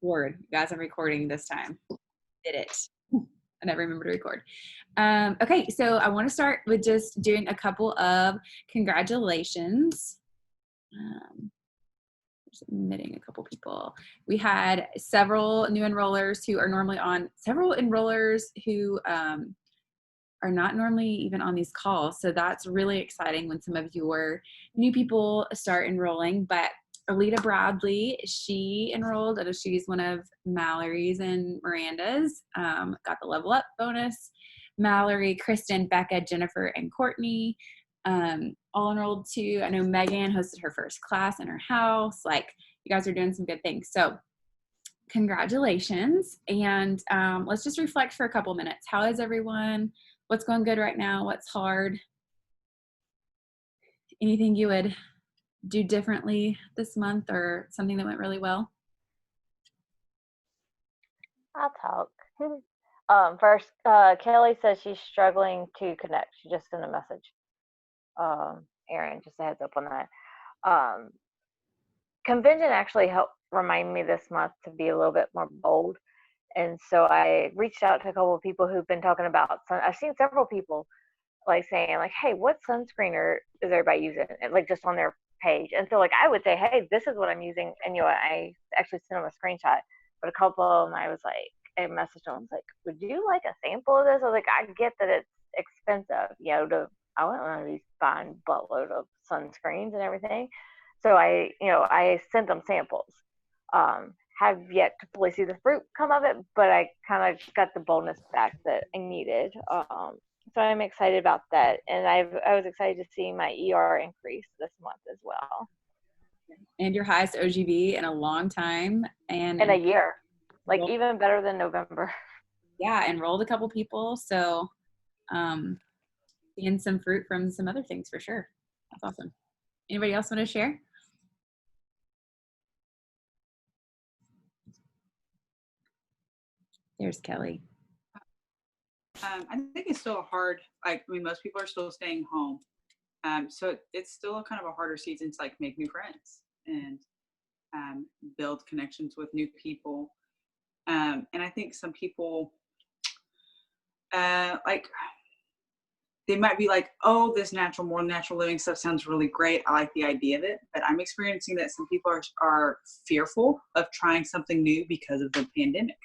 record. You guys, I'm recording this time. Did it. I never remember to record. Okay, so I want to start with just doing a couple of congratulations. Just admitting a couple people. We had several new enrollers who are normally on, several enrollers who are not normally even on these calls. So that's really exciting when some of your new people start enrolling. But Alita Bradley, she enrolled. She's one of Mallory's and Miranda's. Got the level up bonus. Mallory, Kristen, Becca, Jennifer, and Courtney all enrolled too. I know Megan hosted her first class in her house. Like, you guys are doing some good things. So congratulations. And let's just reflect for a couple minutes. How is everyone? What's going good right now? What's hard? Anything you would do differently this month or something that went really well? I'll talk. First, Kelly says she's struggling to connect. She just sent a message. Erin, just a heads up on that. Convention actually helped remind me this month to be a little bit more bold. And so I reached out to a couple of people who've been talking about I've seen several people like saying like, hey, what sunscreen is everybody using? And like just on their page. And so like I would say, hey, this is what I'm using. And I actually sent them a screenshot. But a couple of them I was like, I messaged them, I was like, would you like a sample of this? I was like, I get that it's expensive, I wouldn't want to be buying buttload of sunscreens and everything. So I sent them samples. Have yet to fully see the fruit come of it, but I kind of got the bonus back that I needed. So I'm excited about that. And I was excited to see my ER increase this month as well. And your highest OGV in a long time. And in a year. Like even better than November. Yeah, enrolled a couple people. So seeing some fruit from some other things for sure. That's awesome. Anybody else want to share? There's Kelly. I think it's still hard. Most people are still staying home. So it's still kind of a harder season to like make new friends and build connections with new people. And I think some people they might be like, oh, this more natural living stuff sounds really great. I like the idea of it. But I'm experiencing that some people are fearful of trying something new because of the pandemic.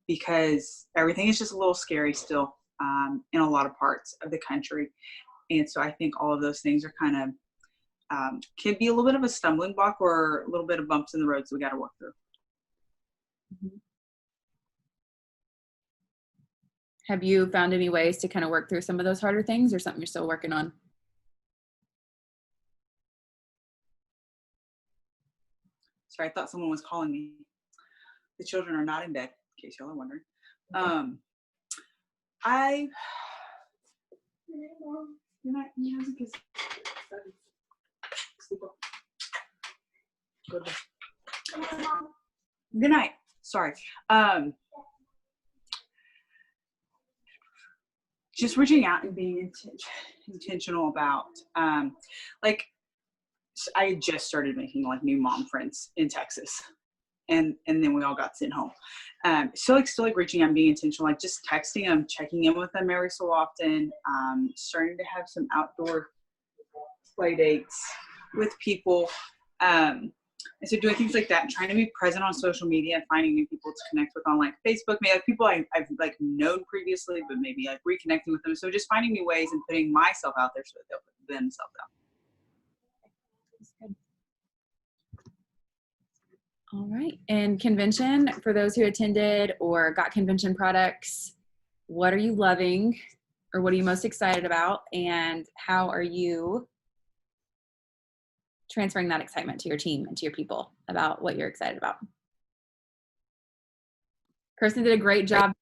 Because everything is just a little scary still in a lot of parts of the country. And so I think all of those things are kind of, can be a little bit of a stumbling block or a little bit of bumps in the road, so we got to work through. Mm-hmm. Have you found any ways to kind of work through some of those harder things, or something you're still working on? Sorry, I thought someone was calling me. The children are not in bed, in case y'all are wondering. Good night. Sorry. Just reaching out and being intentional about, I just started making like new mom friends in Texas, and then we all got sent home. Still reaching out and being intentional, like just texting them, checking in with them every so often, starting to have some outdoor play dates with people. And so doing things like that and trying to be present on social media and finding new people to connect with on like Facebook, maybe like people I've like known previously, but maybe like reconnecting with them. So just finding new ways and putting myself out there so that they'll put themselves out. All right. And convention, for those who attended or got convention products, what are you loving or what are you most excited about? And how are you transferring that excitement to your team and to your people about what you're excited about? Kirsten did a great job of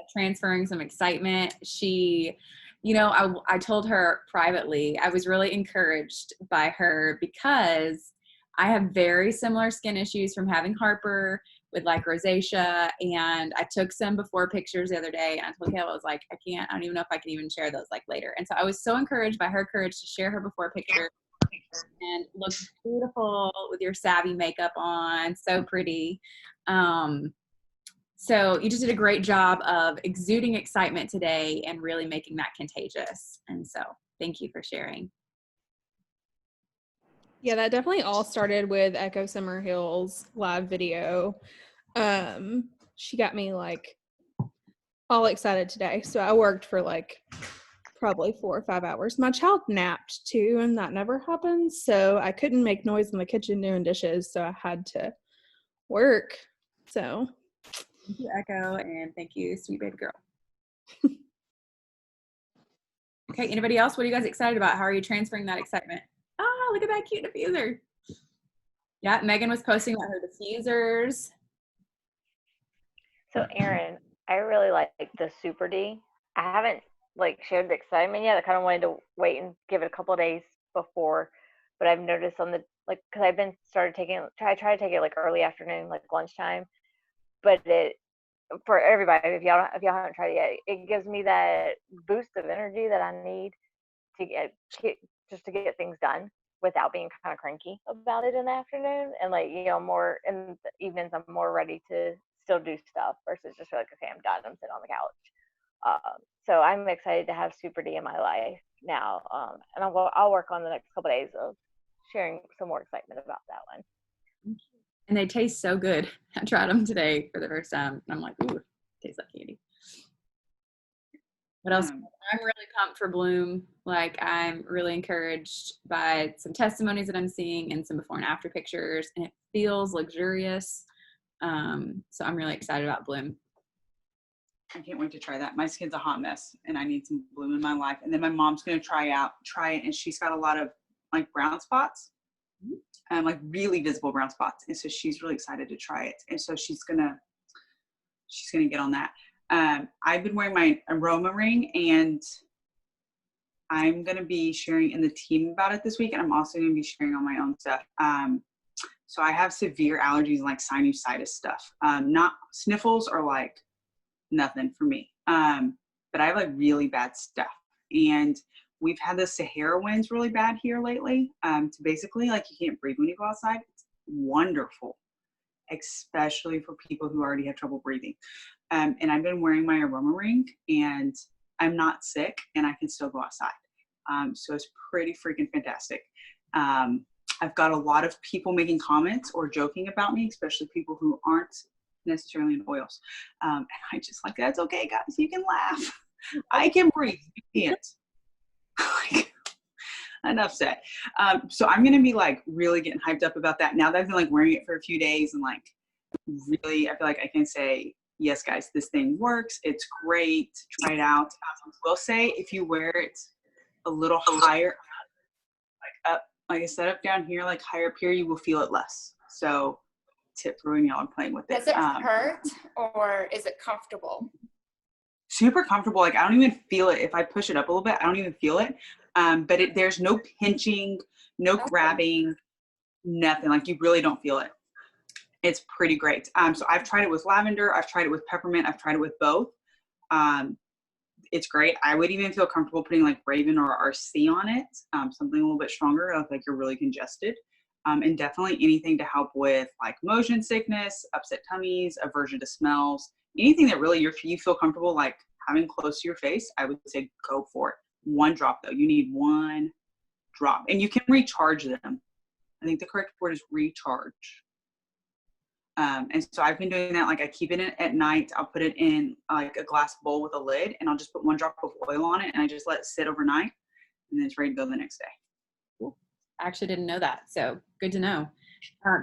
transferring some excitement. She, I told her privately, I was really encouraged by her because I have very similar skin issues from having Harper with like rosacea, and I took some before pictures the other day, and I told Kayla, I was like, I don't even know if I can even share those like later. And so I was so encouraged by her courage to share her before picture and look beautiful with your savvy makeup on. So pretty. So you just did a great job of exuding excitement today and really making that contagious. And so thank you for sharing. Yeah, that definitely all started with Echo Summerhill's live video. She got me like all excited today. So I worked for like probably 4 or 5 hours. My child napped too, and that never happens. So I couldn't make noise in the kitchen doing dishes. So I had to work. So Thank you, Echo, and thank you, sweet baby girl. Okay, anybody else? What are you guys excited about? How are you transferring that excitement? Ah, look at that cute diffuser. Yeah, Megan was posting about her diffusers. So Erin, I really like the Super D. I haven't like shared the excitement yet. I kind of wanted to wait and give it a couple of days before, but I've noticed on the like because I've been started taking I try to take it like early afternoon, like lunchtime, but it for everybody if y'all haven't tried it yet, it gives me that boost of energy that I need to get just to get things done without being kind of cranky about it in the afternoon, and like more in the evenings I'm more ready to still do stuff versus just like, okay, I'm done, I'm sitting on the couch. So I'm excited to have Super D in my life now, and I'll work on the next couple of days of sharing some more excitement about that one. And they taste so good. I tried them today for the first time, and I'm like, ooh, tastes like candy. What else? I'm really pumped for Bloom. Like, I'm really encouraged by some testimonies that I'm seeing and some before and after pictures, and it feels luxurious. So I'm really excited about Bloom. I can't wait to try that. My skin's a hot mess, and I need some Bloom in my life. And then my mom's going to try it, and she's got a lot of like brown spots, like really visible brown spots, and so she's really excited to try it. And so she's gonna get on that. I've been wearing my aroma ring, and I'm going to be sharing in the team about it this week, and I'm also going to be sharing on my own stuff. So I have severe allergies and like sinusitis stuff. Not sniffles or like nothing for me. But I have like really bad stuff. And we've had the Sahara winds really bad here lately. To basically like you can't breathe when you go outside. It's wonderful, especially for people who already have trouble breathing. And I've been wearing my aroma ring, and I'm not sick, and I can still go outside. So it's pretty freaking fantastic. I've got a lot of people making comments or joking about me, especially people who aren't necessarily in oils. And I just like, that's okay, guys. You can laugh. I can breathe. You can't. Enough said. So I'm going to be like really getting hyped up about that now that I've been like wearing it for a few days, and like really, I feel like I can say, yes, guys, this thing works. It's great. Try it out. I will say if you wear it a little higher, like up, like I said, up down here, like higher up here, you will feel it less. So tip for when y'all are playing with it. Does it hurt or is it comfortable? Super comfortable. Like I don't even feel it. If I push it up a little bit, I don't even feel it. But there's no pinching, no grabbing, nothing. Like you really don't feel it. It's pretty great. So I've tried it with lavender. I've tried it with peppermint. I've tried it with both. It's great. I would even feel comfortable putting like Raven or RC on it. Something a little bit stronger if like you're really congested. And definitely anything to help with like motion sickness, upset tummies, aversion to smells, anything that really you feel comfortable like having close to your face, I would say go for it. One drop though. You need one drop, and you can recharge them. I think the correct word is recharge. And so I've been doing that. Like I keep it in at night. I'll put it in like a glass bowl with a lid, and I'll just put one drop of oil on it, and I just let it sit overnight, and then it's ready to go the next day. Cool. I actually didn't know that. So good to know.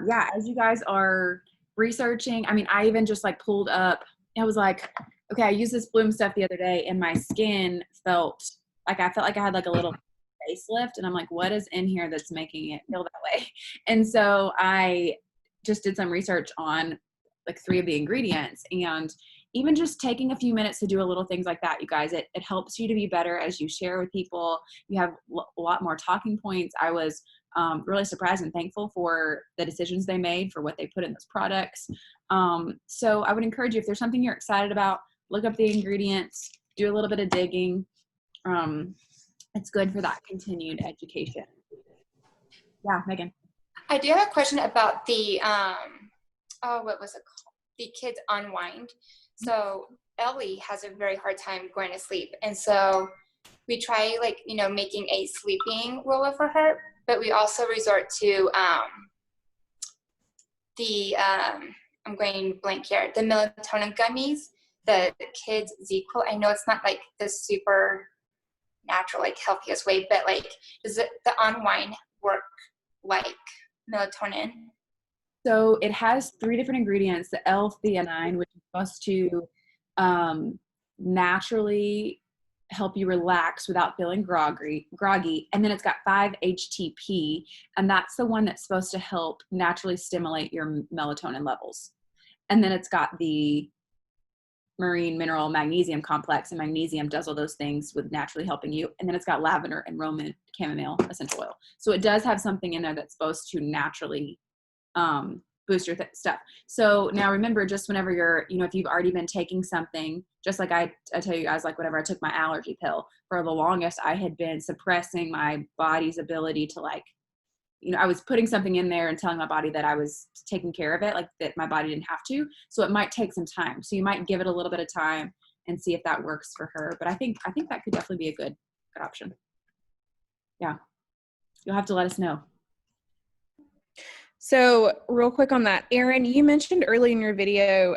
Yeah. As you guys are researching, I mean, I even just like pulled up, I was like, okay, I used this Bloom stuff the other day, and my skin felt like I had like a little facelift, and I'm like, what is in here that's making it feel that way? And so I just did some research on like 3 of the ingredients, and even just taking a few minutes to do a little things like that, you guys, it helps you to be better as you share with people. You have a lot more talking points. I was really surprised and thankful for the decisions they made for what they put in those products. So I would encourage you, if there's something you're excited about, look up the ingredients, do a little bit of digging. It's good for that continued education. Yeah, Megan. I do have a question about the what was it called? The Kids Unwind. So Ellie has a very hard time going to sleep, and so we try making a sleeping roller for her, but we also resort to I'm going blank here, the melatonin gummies, the Kids Z-Quil. I know it's not like the super natural, like healthiest way, but like, does the Unwind work like melatonin? So it has 3 different ingredients: the L-theanine, which is supposed to naturally help you relax without feeling groggy, and then it's got 5-HTP, and that's the one that's supposed to help naturally stimulate your melatonin levels. And then it's got the marine mineral magnesium complex, and magnesium does all those things with naturally helping you. And then it's got lavender and Roman chamomile essential oil. So it does have something in there that's supposed to naturally boost your stuff. So now remember, just whenever you're, if you've already been taking something, just like I tell you guys, like whenever I took my allergy pill, for the longest, I had been suppressing my body's ability to I was putting something in there and telling my body that I was taking care of it, like that my body didn't have to. So it might take some time. So you might give it a little bit of time and see if that works for her. But I think that could definitely be a good option. Yeah. You'll have to let us know. So real quick on that, Erin, you mentioned early in your video,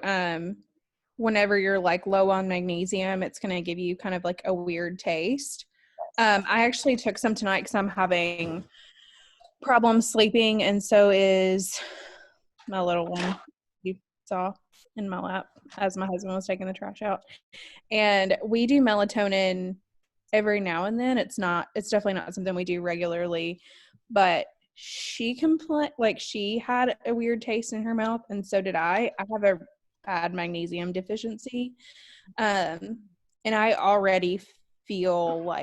whenever you're like low on magnesium, it's going to give you kind of like a weird taste. I actually took some tonight because I'm having problems sleeping, and so is my little one you saw in my lap as my husband was taking the trash out. And we do melatonin every now and then. It's definitely not something we do regularly, but she she had a weird taste in her mouth, and so did I. I have a bad magnesium deficiency, and I already feel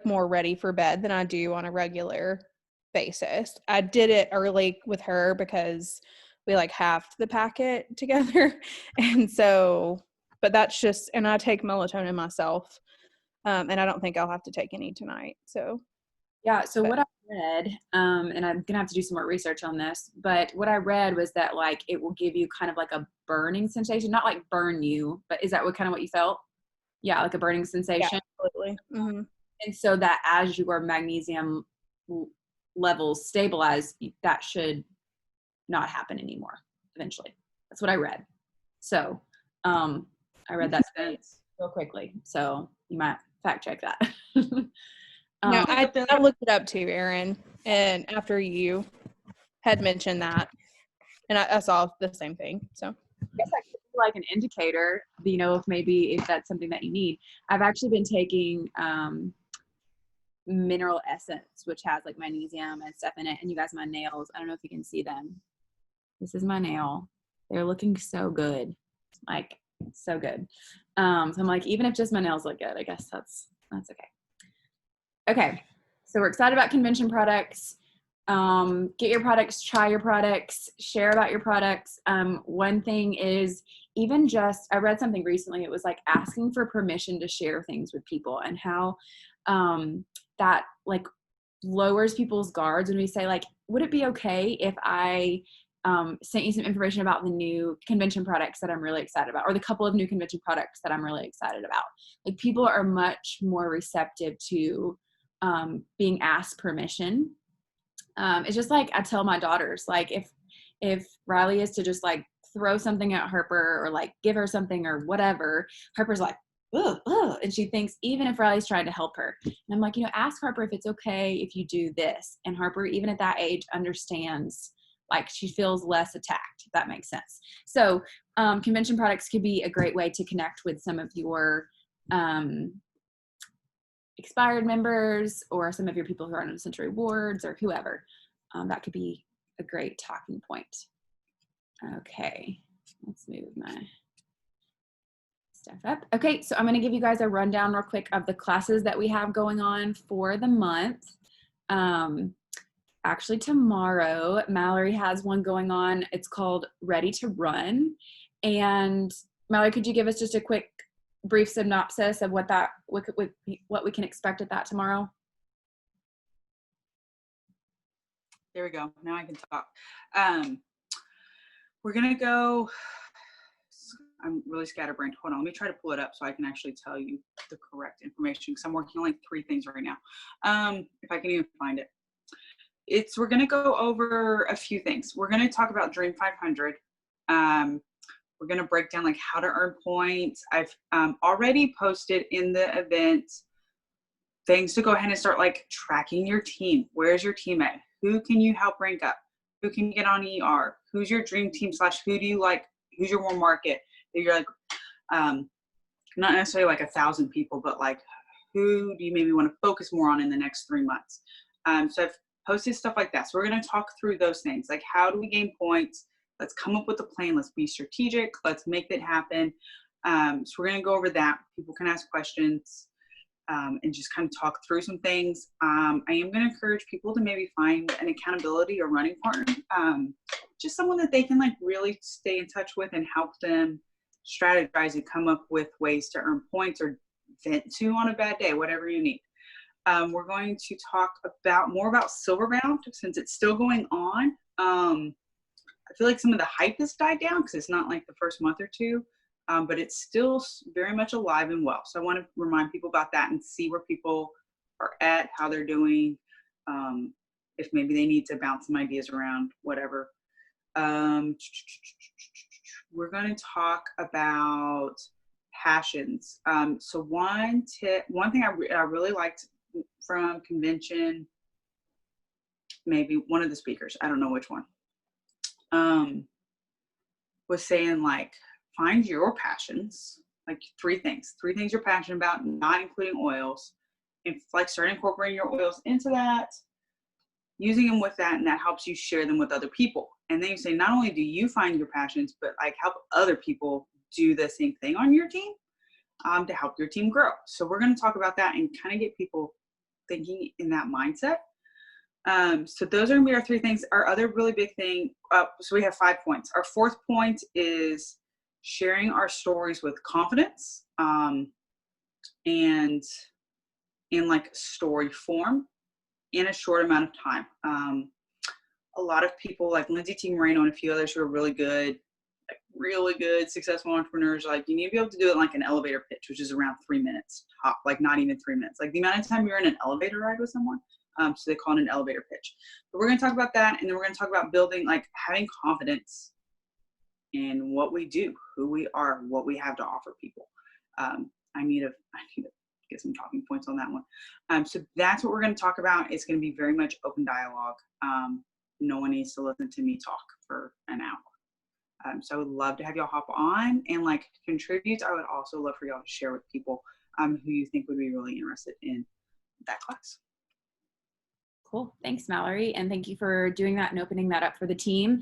more ready for bed than I do on a regular basis. I did it early with her because we halved the packet together. And so, but that's just, and I take melatonin myself. And I don't think I'll have to take any tonight. So yeah. So what I read, and I'm gonna have to do some more research on this, but what I read was that it will give you kind of like a burning sensation, not like burn you, but is that what you felt? Yeah, like a burning sensation. Yeah, absolutely. Mm-hmm. And so that as your magnesium levels stabilize, that should not happen anymore eventually. That's what I read. So I read that real quickly. So you might fact check that. No, I looked it up too, Erin. And after you had mentioned that, and I saw the same thing. So I guess that could be like an indicator, if that's something that you need. I've actually been taking mineral essence, which has like magnesium and stuff in it. And you guys, my nails, I don't know if you can see them. This is my nail. They're looking so good. So good. So I'm even if just my nails look good, I guess that's okay. Okay. So we're excited about convention products. Get your products, try your products, share about your products. One thing is I read something recently. It was asking for permission to share things with people, and how that lowers people's guards when we say would it be okay if I sent you some information about the new convention products that I'm really excited about, or the couple of new convention products that I'm really excited about. People are much more receptive to being asked permission. It's just I tell my daughters, if Riley is to just throw something at Harper or give her something or whatever, Harper's ugh, ugh, and she thinks even if Riley's trying to help her. And I'm ask Harper if it's okay if you do this. And Harper, even at that age, understands, she feels less attacked, if that makes sense. So convention products could be a great way to connect with some of your expired members or some of your people who are on Century Awards or whoever. That could be a great talking point. Okay, let's move my stuff up. Okay, so I'm going to give you guys a rundown real quick of the classes that we have going on for the month. Actually, tomorrow, Mallory has one going on. It's called Ready to Run. And Mallory, could you give us just a quick, brief synopsis of what we can expect at that tomorrow? There we go. Now I can talk. We're going to go. I'm really scatterbrained. Hold on. Let me try to pull it up so I can actually tell you the correct information because I'm working on like 3 things right now. If I can even find it. We're going to go over a few things. We're going to talk about Dream 500. We're going to break down like how to earn points. I've already posted in the event things to go ahead and start like tracking your team. Where's your team at? Who can you help rank up? Who can get on ER? Who's your dream team / who do you like? Who's your warm market? You're like, not necessarily like 1,000 people, but like who do you maybe want to focus more on in the next 3 months? So I've posted stuff like that. So we're going to talk through those things. Like how do we gain points? Let's come up with a plan. Let's be strategic. Let's make that happen. So we're going to go over that. People can ask questions and just kind of talk through some things. I am going to encourage people to maybe find an accountability or running partner, just someone that they can like really stay in touch with and help them strategize and come up with ways to earn points or vent to on a bad day, whatever you need. We're going to talk more about Silverbound since it's still going on. I feel like some of the hype has died down because it's not like the first month or 2, but it's still very much alive and well. So I want to remind people about that and see where people are at, how they're doing, if maybe they need to bounce some ideas around, whatever. We're going to talk about passions. So one thing I really liked from convention, maybe one of the speakers, I don't know which one, was saying like, find your passions, like 3 things you're passionate about, not including oils, and like start incorporating your oils into that, using them with that, and that helps you share them with other people. And then you say, not only do you find your passions, but like help other people do the same thing on your team to help your team grow. So we're going to talk about that and kind of get people thinking in that mindset. So those are going to be our 3 things. Our other really big thing, so we have 5 points. Our 4th point is sharing our stories with confidence and in like story form in a short amount of time. A lot of people like Lindsay T. Moreno and a few others who are really good, successful entrepreneurs, like you need to be able to do it like an elevator pitch, which is around 3 minutes top, like not even 3 minutes, like the amount of time you're in an elevator ride with someone. So they call it an elevator pitch. But we're going to talk about that, and then we're going to talk about building, like having confidence in what we do, who we are, what we have to offer people. I need to get some talking points on that one. So that's what we're going to talk about. It's going to be very much open dialogue. No one needs to listen to me talk for an hour. So I would love to have y'all hop on and like contribute. I would also love for y'all to share with people who you think would be really interested in that class. Cool. Thanks, Mallory. And thank you for doing that and opening that up for the team.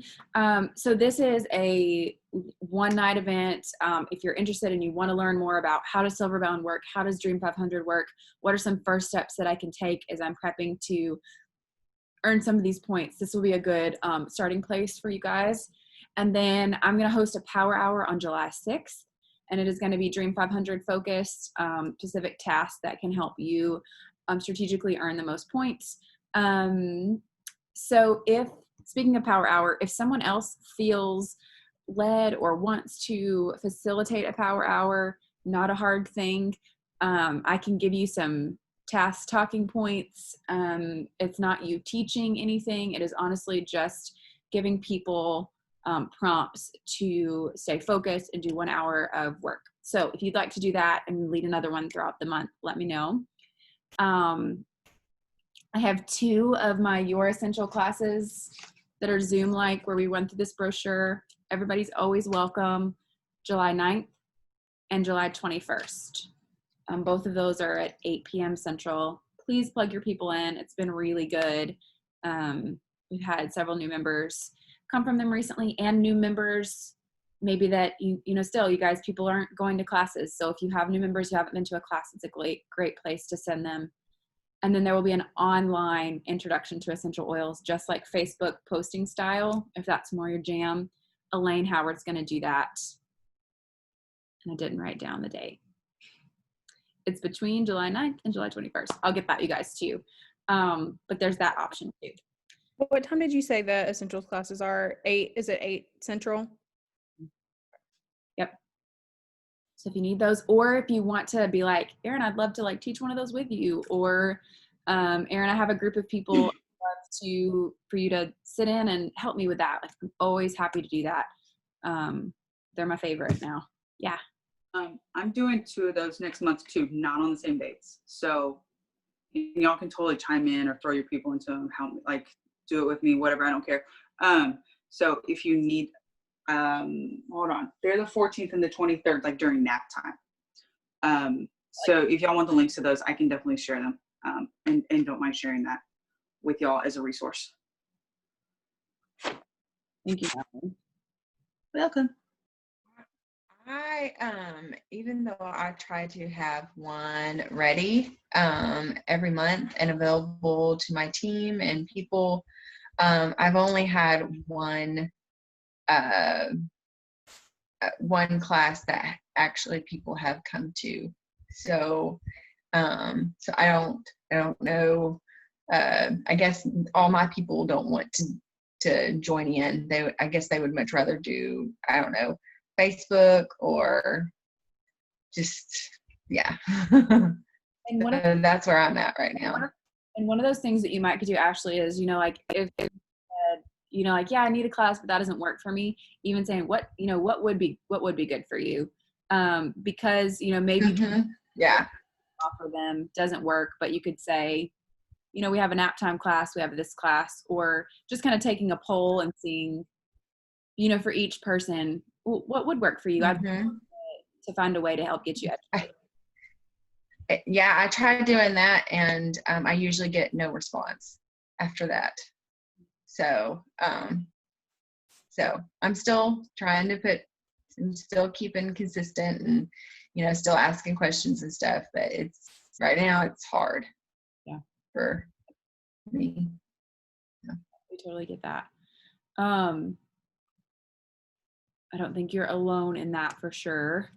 So this is a one-night event. If you're interested and you want to learn more about how does Silverbound work, how does Dream 500 work, what are some first steps that I can take as I'm prepping to earn some of these points, this will be a good starting place for you guys. And then I'm going to host a power hour on July 6th. And it is going to be Dream 500 focused, specific tasks that can help you strategically earn the most points. So speaking of power hour, if someone else feels led or wants to facilitate a power hour, not a hard thing. I can give you some task talking points. It's not you teaching anything. It is honestly just giving people prompts to stay focused and do 1 hour of work. So if you'd like to do that and lead another one throughout the month, let me know. I have 2 of my Your Essential classes that are Zoom-like, where we run through this brochure. Everybody's always welcome, July 9th and July 21st. Both of those are at 8 p.m. Central. Please plug your people in. It's been really good. We've had several new members come from them recently, and new members maybe that, still, you guys, people aren't going to classes. So if you have new members who haven't been to a class, it's a great place to send them. And then there will be an online introduction to essential oils, just like Facebook posting style, if that's more your jam. Elaine Howard's going to do that. And I didn't write down the date. It's between July 9th and July 21st. I'll get that, you guys, too. But there's that option, too. What time did you say the essentials classes are? 8? Is it 8 Central? Yep. So if you need those, or if you want to be like, Erin, I'd love to like teach one of those with you, or Erin, I have a group of people I'd love for you to sit in and help me with that. Like, I'm always happy to do that. They're my favorite now. Yeah. I'm doing 2 of those next month too, not on the same dates. So y'all can totally chime in or throw your people into them, help me, like do it with me, whatever, I don't care. So if you need, hold on, they're the 14th and the 23rd, like during nap time. So if y'all want the links to those, I can definitely share them, and don't mind sharing that with y'all as a resource. Thank you, Natalie. Welcome. I even though I try to have one ready every month and available to my team and people, I've only had one class that actually people have come to. So so I don't know. I guess all my people don't want to join in. I guess they would much rather do, I don't know, Facebook or just, yeah. And that's where I'm at right now. And one of those things that you might could do, Ashley, is, like if like, yeah, I need a class, but that doesn't work for me. Even saying what would be good for you, because maybe yeah, offer them doesn't work, but you could say, we have a nap time class, we have this class, or just kind of taking a poll and seeing, for each person, what would work for you. I'd to find a way to help get you educated. Yeah, I tried doing that, and I usually get no response after that. So, so I'm still trying to I'm still keeping consistent and, still asking questions and stuff, but right now it's hard. Yeah. For me. Yeah. We totally get that. I don't think you're alone in that for sure.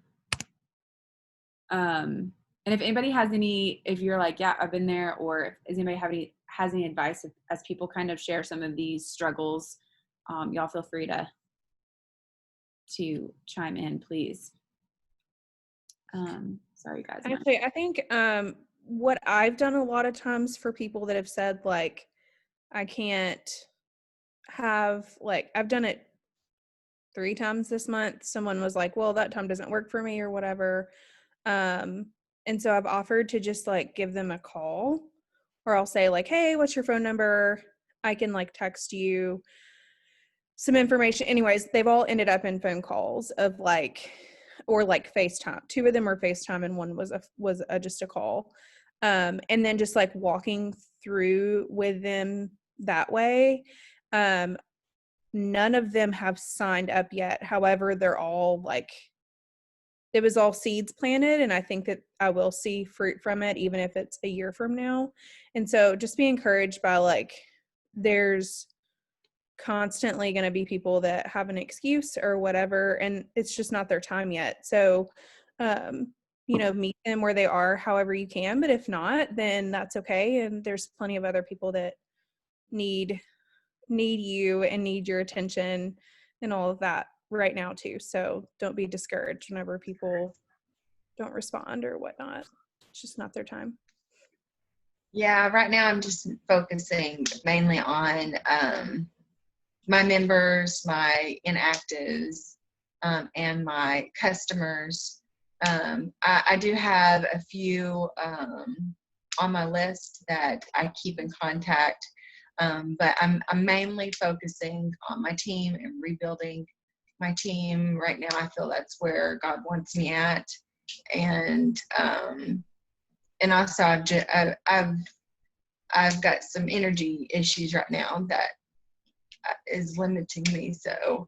And if anybody has if you're like, yeah, I've been there, or if anybody has any advice as people kind of share some of these struggles, y'all feel free to chime in, please. Sorry guys. Actually, I think what I've done a lot of times for people that have said like, I can't have, like, I've done it 3 times this month. Someone was like, well, that time doesn't work for me or whatever. And so I've offered to just like give them a call, or I'll say like, hey, what's your phone number? I can like text you some information. Anyways, they've all ended up in phone calls of like, or like FaceTime. 2 of them were FaceTime and one was just a call. And then just like walking through with them that way. None of them have signed up yet. However, they're all like, it was all seeds planted, and I think that I will see fruit from it, even if it's a year from now. And so just be encouraged by like, there's constantly going to be people that have an excuse or whatever, and it's just not their time yet. So, meet them where they are however you can, but if not, then that's okay. And there's plenty of other people that need you and need your attention and all of that right now too. So don't be discouraged whenever people don't respond or whatnot. It's just not their time. Yeah, right now I'm just focusing mainly on my members, my inactives, and my customers. I do have a few on my list that I keep in contact, but I'm mainly focusing on my team and rebuilding my team. Right now I feel that's where God wants me at, and also I've got some energy issues right now that is limiting me, so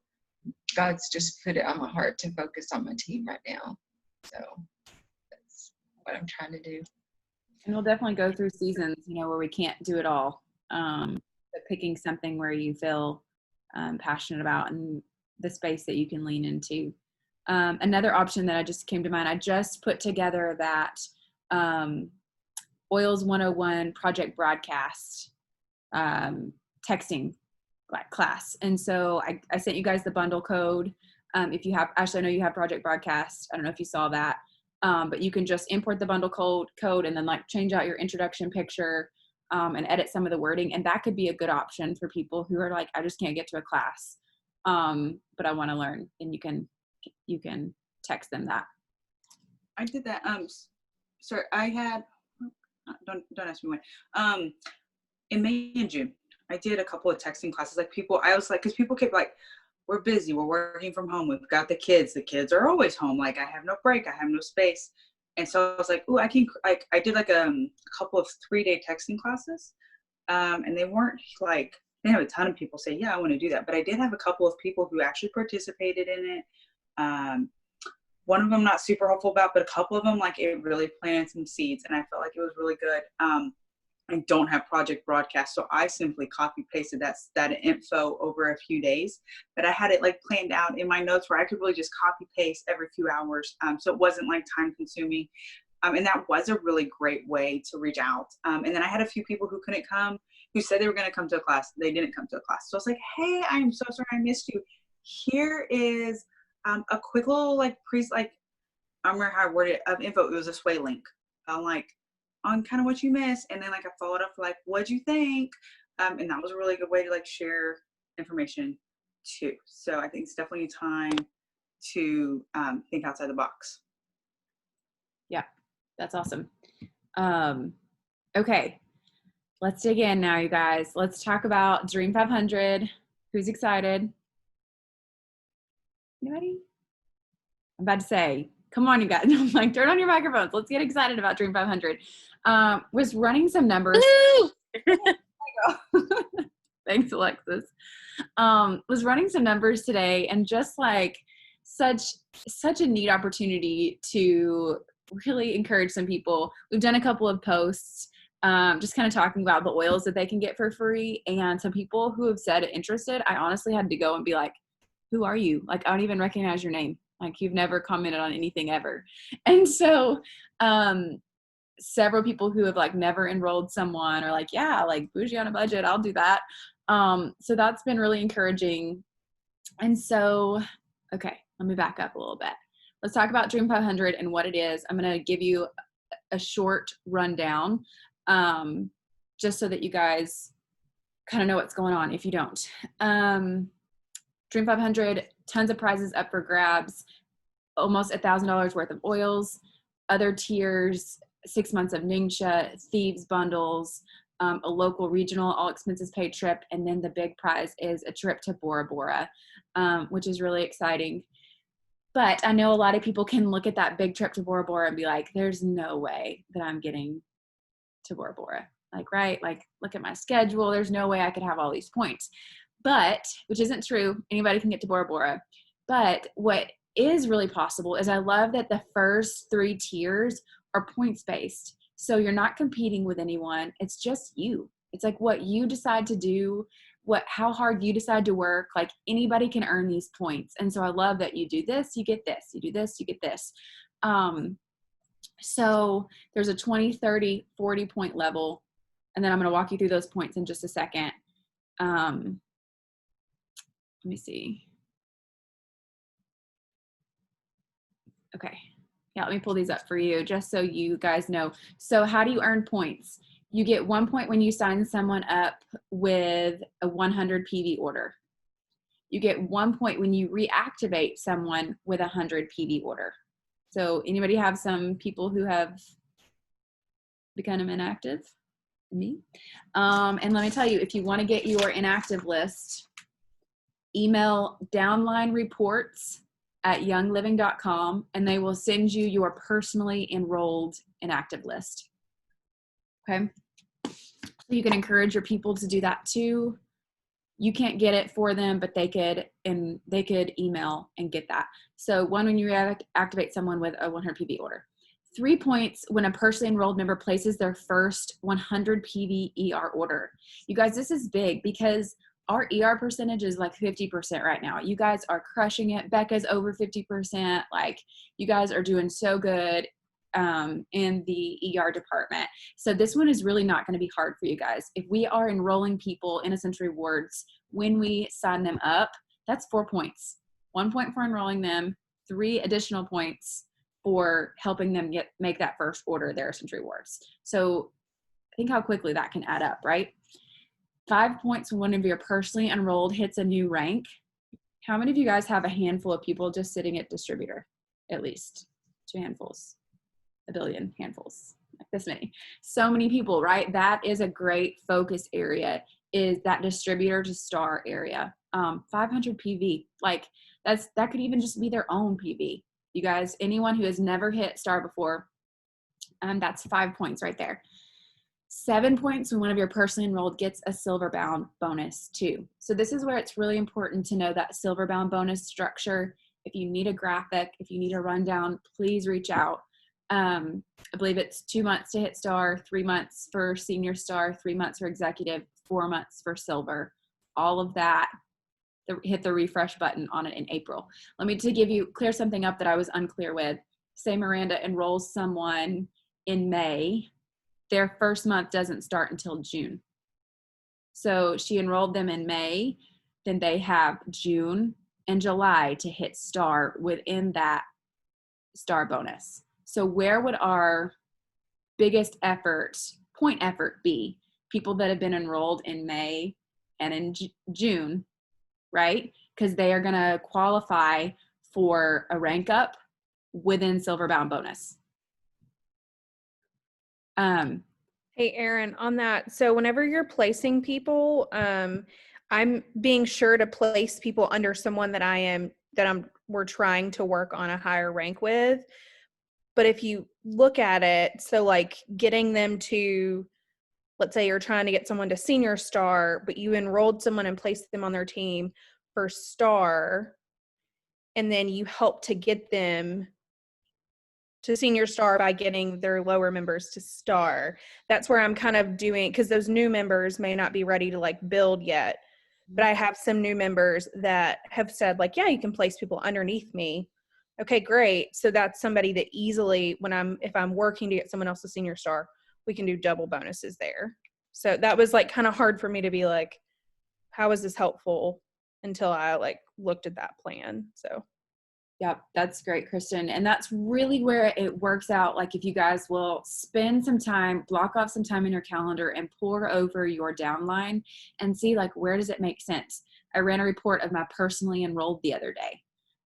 God's just put it on my heart to focus on my team right now. So that's what I'm trying to do. And we'll definitely go through seasons, where we can't do it all. But picking something where you feel passionate about and the space that you can lean into. Another option that I just came to mind, I just put together that Oils 101 project broadcast texting class. And so I sent you guys the bundle code. If you have, Ashley, I know you have Project Broadcast. I don't know if you saw that, but you can just import the bundle code and then like change out your introduction picture and edit some of the wording. And that could be a good option for people who are like, I just can't get to a class, but I want to learn. And you can text them that. I did that. Sorry, I had, don't ask me when. In May and June, I did a couple of texting classes. Like I was like, because people kept like, we're busy, we're working from home, we've got the kids are always home. Like I have no break, I have no space. And so I was like, I did like a couple of 3-day texting classes. And they weren't like, they have a ton of people say, yeah, I want to do that. But I did have a couple of people who actually participated in it. One of them not super hopeful about, but a couple of them, like it really planted some seeds and I felt like it was really good. I don't have Project Broadcast, so I simply copy pasted that info over a few days, but I had it like planned out in my notes where I could really just copy paste every few hours. So it wasn't like time consuming. And that was a really great way to reach out. And then I had a few people who couldn't come, who said they were going to come to a class. They didn't come to a class. So I was like, hey, I'm so sorry I missed you. Here is a quick little like I don't remember how I worded it, of info. It was a sway link. I'm like, on kind of what you missed, and then like I followed up like, what'd you think? And that was a really good way to like share information too. So I think it's definitely time to think outside the box. Yeah, that's awesome. Okay, let's dig in now, you guys. Let's talk about Dream 500. Who's excited? Anybody? I'm about to say, come on, you guys. I'm like, turn on your microphones. Let's get excited about Dream 500. Was running some numbers. Thanks, Alexis. Was running some numbers today, and just like such a neat opportunity to really encourage some people. We've done a couple of posts just kind of talking about the oils that they can get for free, and some people who have said interested, I honestly had to go and be like, who are you? Like, I don't even recognize your name. Like, you've never commented on anything ever. And so several people who have like never enrolled someone are like, yeah, like bougie on a budget, I'll do that. So that's been really encouraging. And so, okay, let me back up a little bit. Let's talk about Dream 500 and what it is. I'm going to give you a short rundown just so that you guys kind of know what's going on if you don't. Dream 500, tons of prizes up for grabs, almost $1,000 worth of oils, other tiers, 6 months of Ningxia, Thieves bundles, a local regional all expenses paid trip, and then the big prize is a trip to Bora Bora, which is really exciting. But I know a lot of people can look at that big trip to Bora Bora and be like, there's no way that I'm getting to Bora Bora. Like, right? Like, look at my schedule. There's no way I could have all these points. But, which isn't true, anybody can get to Bora Bora. But what is really possible is I love that the first 3 tiers are points based. So you're not competing with anyone. It's just you. It's like what you decide to do, how hard you decide to work. Like, anybody can earn these points. And so I love that you do this, you get this, you do this, you get this. So there's a 20, 30, 40 point level. And then I'm going to walk you through those points in just a second. Let me see. Okay. Yeah, let me pull these up for you just so you guys know. So how do you earn points? You get 1 point when you sign someone up with a 100 PV order. You get 1 point when you reactivate someone with a 100 PV order. So anybody have some people who have become inactive? Me? And let me tell you, if you want to get your inactive list, email downlinereports@youngliving.com and they will send you your personally enrolled inactive list. Okay. You can encourage your people to do that too. You can't get it for them, but they could email and get that. So 1, when you activate someone with a 100 PV order. 3 points when a personally enrolled member places their first 100 PV ER order. You guys, this is big because our ER percentage is like 50% right now. You guys are crushing it. Becca's over 50%. Like, you guys are doing so good. in the ER department. So this one is really not going to be hard for you guys. If we are enrolling people in Essential Rewards, when we sign them up, that's 4 points. 1 point for enrolling them, 3 additional points for helping them make that first order of their Essential Rewards. So think how quickly that can add up, right? 5 points when one of your personally enrolled hits a new rank. How many of you guys have a handful of people just sitting at distributor? At least 2 handfuls, a billion handfuls, like this many. So many people, right? That is a great focus area, is that distributor to star area. 500 PV, like that could even just be their own PV. You guys, anyone who has never hit star before, that's 5 points right there. 7 points when one of your personally enrolled gets a silver bound bonus too. So this is where it's really important to know that silver bound bonus structure. If you need a graphic, if you need a rundown, please reach out. I believe it's 2 months to hit star, 3 months for senior star, 3 months for executive, 4 months for silver. All of that, hit the refresh button on it in April. Let me clear something up that I was unclear with. Say Miranda enrolls someone in May. Their first month doesn't start until June. So she enrolled them in May, then they have June and July to hit star within that star bonus. So where would our biggest point effort be? People that have been enrolled in May and in June, right? Because they are going to qualify for a rank up within silver bound bonus. Hey, Erin, on that, so whenever you're placing people, I'm being sure to place people under someone we're trying to work on a higher rank with. But if you look at it, so like getting them to, let's say you're trying to get someone to senior star, but you enrolled someone and placed them on their team for star, and then you help to get them to senior star by getting their lower members to star. That's where I'm kind of doing, because those new members may not be ready to like build yet, but I have some new members that have said like, yeah, you can place people underneath me. Okay, great. So that's somebody that easily, if I'm working to get someone else to senior star, we can do double bonuses there. So that was like kind of hard for me to be like, how is this helpful, until I like looked at that plan. So yep, that's great, Kristen. And that's really where it works out. Like if you guys will spend some time, block off some time in your calendar and pour over your downline and see like, where does it make sense? I ran a report of my personally enrolled the other day.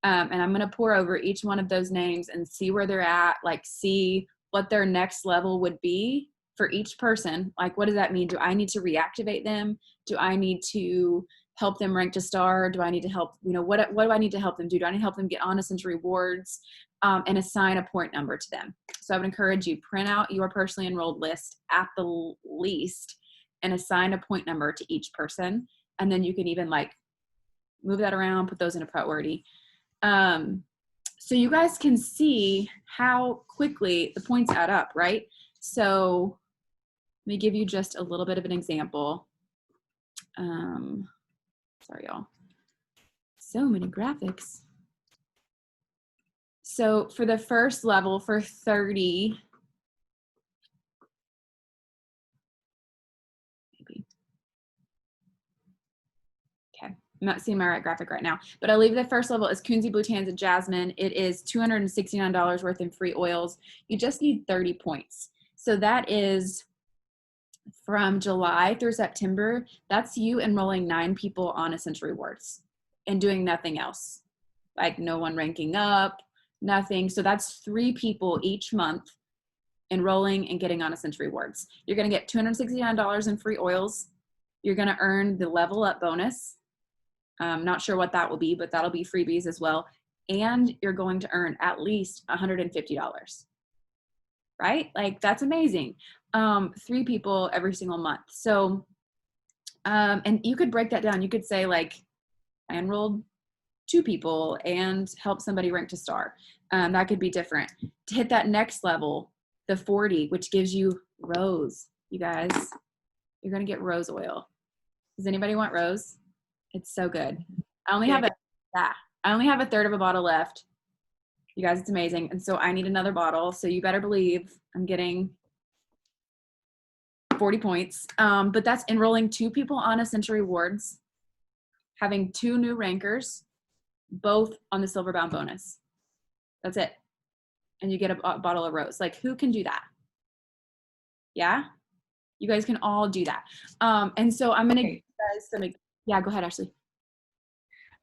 And I'm going to pour over each one of those names and see where they're at, like see what their next level would be for each person. Like, what does that mean? Do I need to reactivate them? Do I need to help them rank to star? Do I need to help, what do I need to help them do? Do I need to help them get on Essential Rewards, and assign a point number to them? So I would encourage you, print out your personally enrolled list at the least and assign a point number to each person. And then you can even like move that around, put those in a priority. So you guys can see how quickly the points add up, right? So let me give you just a little bit of an example. Sorry, y'all. So many graphics. So for the first level, for 30, maybe. Okay, I'm not seeing my right graphic right now, but I leave the first level is Kunze Blue Tans and Jasmine. It is $269 worth in free oils. You just need 30 points. So that is from July through September. That's you enrolling 9 people on Essential Rewards and doing nothing else. Like no one ranking up, nothing. So that's 3 people each month enrolling and getting on Essential Rewards. You're going to get $269 in free oils. You're going to earn the level up bonus. Not sure what that will be, but that'll be freebies as well. And you're going to earn at least $150, right? Like that's amazing. 3 people every single month. So, and you could break that down. You could say like, I enrolled 2 people and help somebody rank to star. That could be different. To hit that next level, the 40, which gives you rose, you guys, you're going to get rose oil. Does anybody want rose? It's so good. I only have a third of a bottle left. You guys, it's amazing. And so I need another bottle. So you better believe I'm getting 40 points. But that's enrolling 2 people on Essential Rewards, having 2 new rankers, both on the silver bound bonus. That's it. And you get a bottle of rose. Like, who can do that? Yeah? You guys can all do that. And so I'm going to give you guys some, yeah, go ahead, Ashley.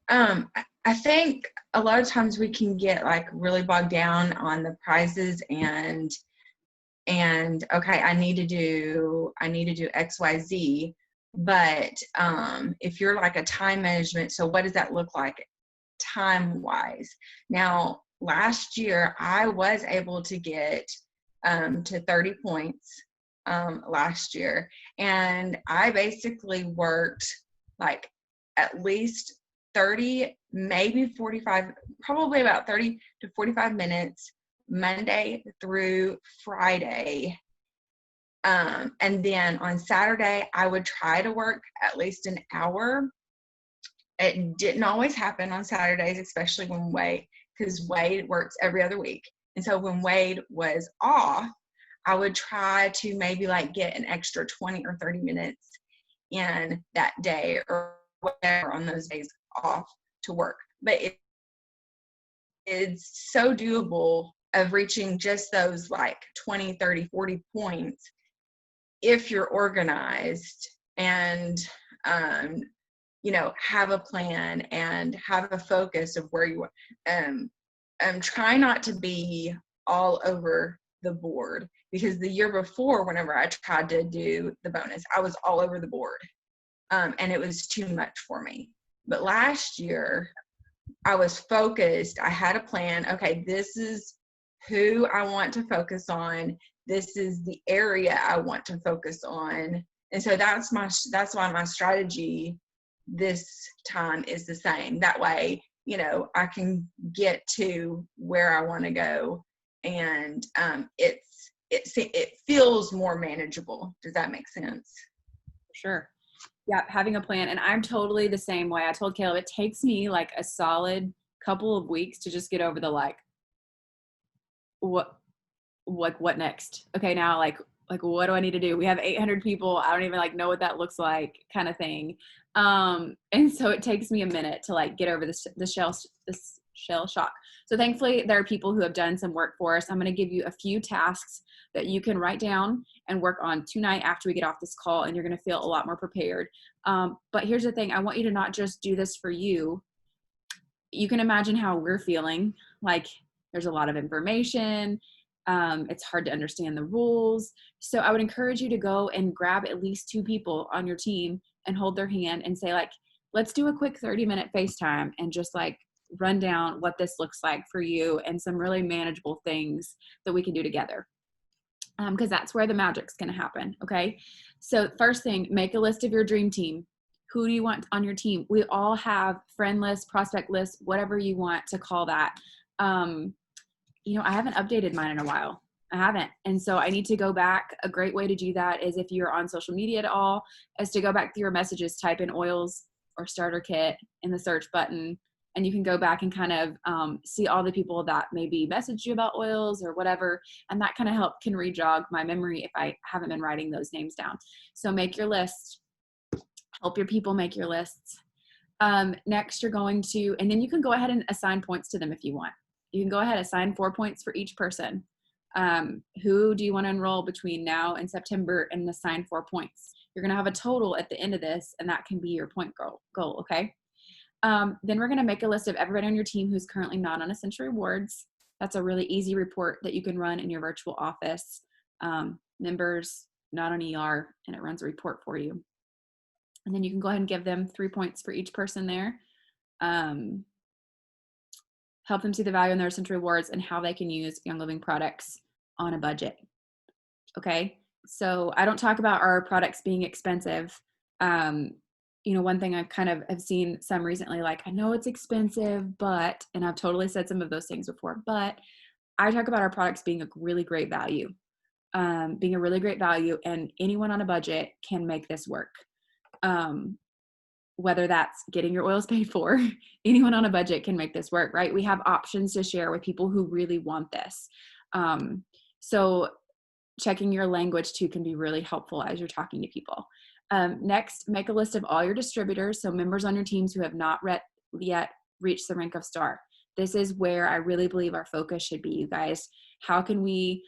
I think a lot of times we can get like really bogged down on the prizes and okay, I need to do XYZ. But if you're like a time management, so what does that look like time wise? Now, last year I was able to get to 30 points last year, and I basically worked like at least 30, maybe 45, probably about 30 to 45 minutes Monday through Friday. And then on Saturday, I would try to work at least an hour. It didn't always happen on Saturdays, especially when because Wade works every other week. And so when Wade was off, I would try to maybe like get an extra 20 or 30 minutes in that day or whatever on those days off to work. But it's so doable of reaching just those like 20, 30, 40 points if you're organized and, have a plan and have a focus of where you are. Try not to be all over the board, because the year before, whenever I tried to do the bonus, I was all over the board. And it was too much for me. But last year, I was focused. I had a plan. Okay, this is who I want to focus on. This is the area I want to focus on. And so that's why my strategy this time is the same. That way, I can get to where I want to go, and it feels more manageable. Does that make sense? Sure. Yeah, having a plan. And I'm totally the same way. I told Caleb, it takes me like a solid couple of weeks to just get over the what next? Okay, now like what do I need to do? We have 800 people. I don't even know what that looks like, kind of thing. And so it takes me a minute to get over the shell shock. So thankfully there are people who have done some work for us. I'm going to give you a few tasks that you can write down and work on tonight after we get off this call, and you're going to feel a lot more prepared. But here's the thing. I want you to not just do this for you. You can imagine how we're feeling. There's a lot of information. It's hard to understand the rules. So I would encourage you to go and grab at least 2 people on your team and hold their hand and say, let's do a quick 30-minute FaceTime and just run down what this looks like for you and some really manageable things that we can do together. Because that's where the magic's going to happen. Okay. So first thing, make a list of your dream team. Who do you want on your team? We all have friend lists, prospect lists, whatever you want to call that. I haven't updated mine in a while. I haven't. And so I need to go back. A great way to do that is, if you're on social media at all, is to go back through your messages, type in oils or starter kit in the search button, and you can go back and kind of see all the people that maybe messaged you about oils or whatever. And that kind of can re-jog my memory if I haven't been writing those names down. So make your list. Help your people make your lists. Next, you're going to, and then you can go ahead and assign points to them if you want. You can go ahead and assign 4 points for each person. Who do you want to enroll between now and September, and assign 4 points? You're going to have a total at the end of this, and that can be your point goal, okay? Then we're going to make a list of everybody on your team who's currently not on Essential Rewards. That's a really easy report that you can run in your virtual office. Members not on ER, and it runs a report for you. And then you can go ahead and give them 3 points for each person there. Help them see the value in their Essential Rewards and how they can use Young Living products on a budget. Okay, so I don't talk about our products being expensive. One thing I've kind of have seen some recently, I know it's expensive, but, and I've totally said some of those things before, but I talk about our products being a really great value, and anyone on a budget can make this work. whether that's getting your oils paid for, anyone on a budget can make this work, right? We have options to share with people who really want this. So checking your language too can be really helpful as you're talking to people. Next, make a list of all your distributors, so members on your teams who have not yet reached the rank of star. This is where I really believe our focus should be, you guys. How can we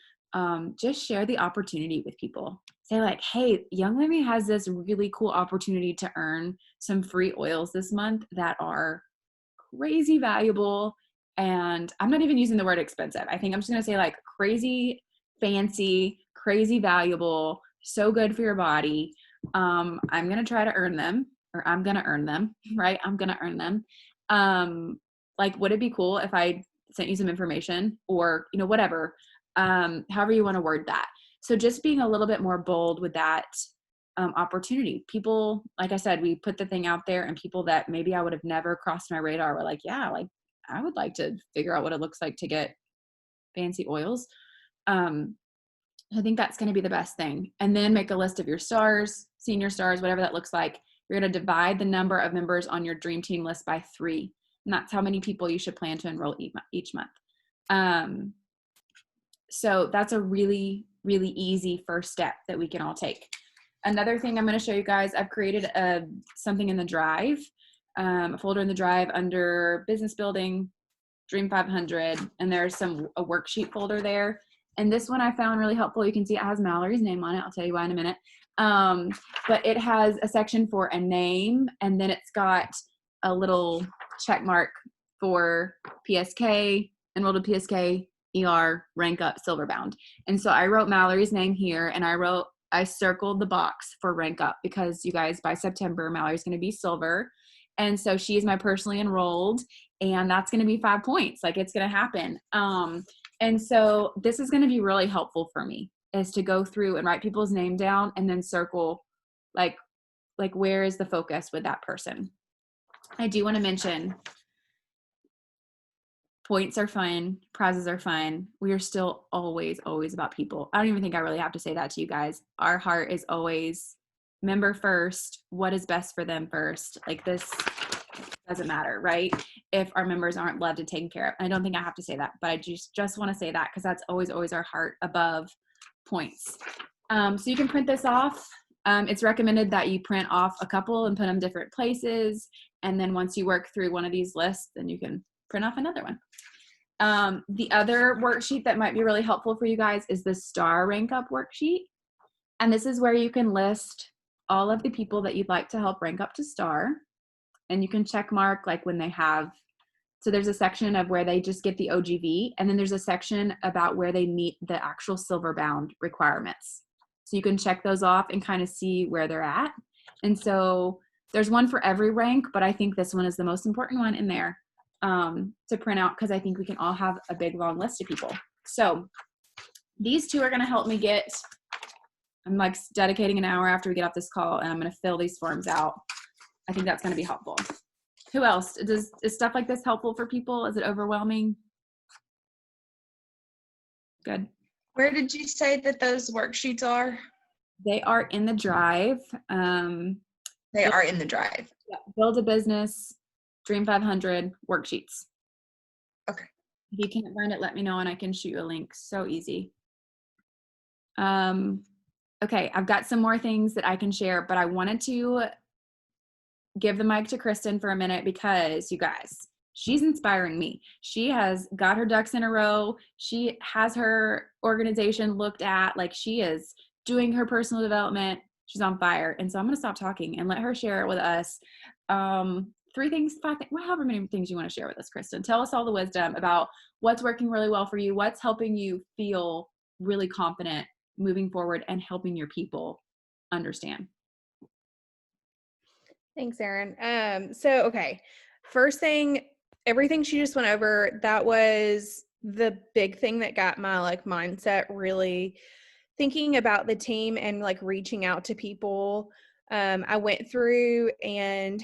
just share the opportunity with people? Say like, hey, Young Living has this really cool opportunity to earn some free oils this month that are crazy valuable. And I'm not even using the word expensive. I think I'm just going to say like crazy fancy, crazy valuable, so good for your body. I'm going to try to earn them, or I'm going to earn them, right? I'm going to earn them. Like, would it be cool if I sent you some information, or, you know, whatever, however you want to word that. So just being a little bit more bold with that opportunity. People, like I said, we put the thing out there, and people that maybe I would have never crossed my radar were like, yeah, like I would like to figure out what it looks like to get fancy oils. I think that's going to be the best thing. And then make a list of your stars, senior stars, whatever that looks like. You're going to divide the number of members on your dream team list by 3. And that's how many people you should plan to enroll each month. So that's a really, really easy first step that we can all take. Another thing I'm going to show you guys, I've created something in the Drive, a folder in the Drive under business building, Dream 500, and there's a worksheet folder there. And this one I found really helpful. You can see it has Mallory's name on it. I'll tell you why in a minute. But it has a section for a name, and then it's got a little check mark for PSK, enrolled in PSK, ER, rank up, silver bound. And so I wrote Mallory's name here, and I circled the box for rank up, because you guys, by September, Mallory's going to be silver. And so she is my personally enrolled, and that's going to be 5 points. Like, it's going to happen. And so this is going to be really helpful for me, is to go through and write people's name down and then circle like where is the focus with that person. I do want to mention points are fun, prizes are fun. We are still always about people. I don't even think I really have to say that to you guys. Our heart is always member first, what is best for them first. Like, this doesn't matter, right? If our members aren't loved and taken care of. I don't think I have to say that, but I just want to say that, because that's always our heart above points. So you can print this off. It's recommended that you print off a couple and put them different places. And then once you work through one of these lists, then you can print off another one. The other worksheet that might be really helpful for you guys is the star rank up worksheet. And this is where you can list all of the people that you'd like to help rank up to star. And you can check mark like when they have, so there's a section of where they just get the OGV, and then there's a section about where they meet the actual silver bound requirements. So you can check those off and kind of see where they're at. And so there's one for every rank, but I think this one is the most important one in there to print out, because I think we can all have a big long list of people. So these two are going to help me get, I'm like dedicating an hour after we get off this call, and I'm going to fill these forms out. I think that's going to be helpful. Who else? Is stuff like this helpful for people? Is it overwhelming? Good. Where did you say that those worksheets are? They are in the Drive. They are in the Drive. Yeah, Build a Business, Dream 500 worksheets. Okay. If you can't find it, let me know and I can shoot you a link. So easy. Okay, I've got some more things that I can share, but I wanted to give the mic to Kristen for a minute, because you guys, she's inspiring me. She has got her ducks in a row. She has her organization looked at, like, she is doing her personal development. She's on fire. And so I'm going to stop talking and let her share it with us. 3 things, 5 things, however many things you want to share with us, Kristen. Tell us all the wisdom about what's working really well for you, what's helping you feel really confident moving forward and helping your people understand. Thanks, Erin. So, okay. First thing, everything she just went over, that was the big thing that got my like mindset really thinking about the team and like reaching out to people. I went through, and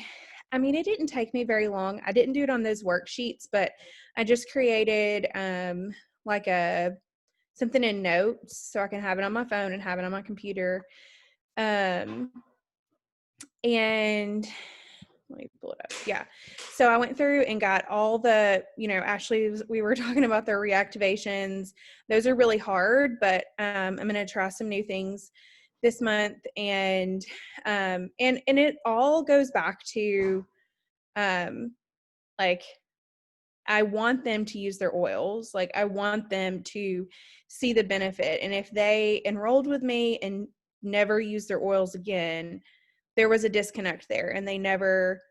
I mean, it didn't take me very long. I didn't do it on those worksheets, but I just created like something in notes so I can have it on my phone and have it on my computer. And let me pull it up. Yeah. So I went through and got all the, Ashley, we were talking about their reactivations. Those are really hard, but I'm going to try some new things this month. And it all goes back to, like, I want them to use their oils. Like, I want them to see the benefit. And if they enrolled with me and never used their oils again, there was a disconnect there and they never,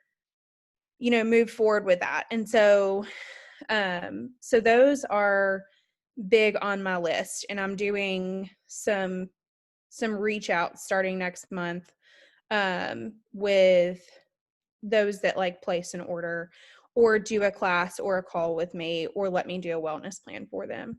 moved forward with that. And so those are big on my list, and I'm doing some reach out starting next month with those that like place an order or do a class or a call with me or let me do a wellness plan for them.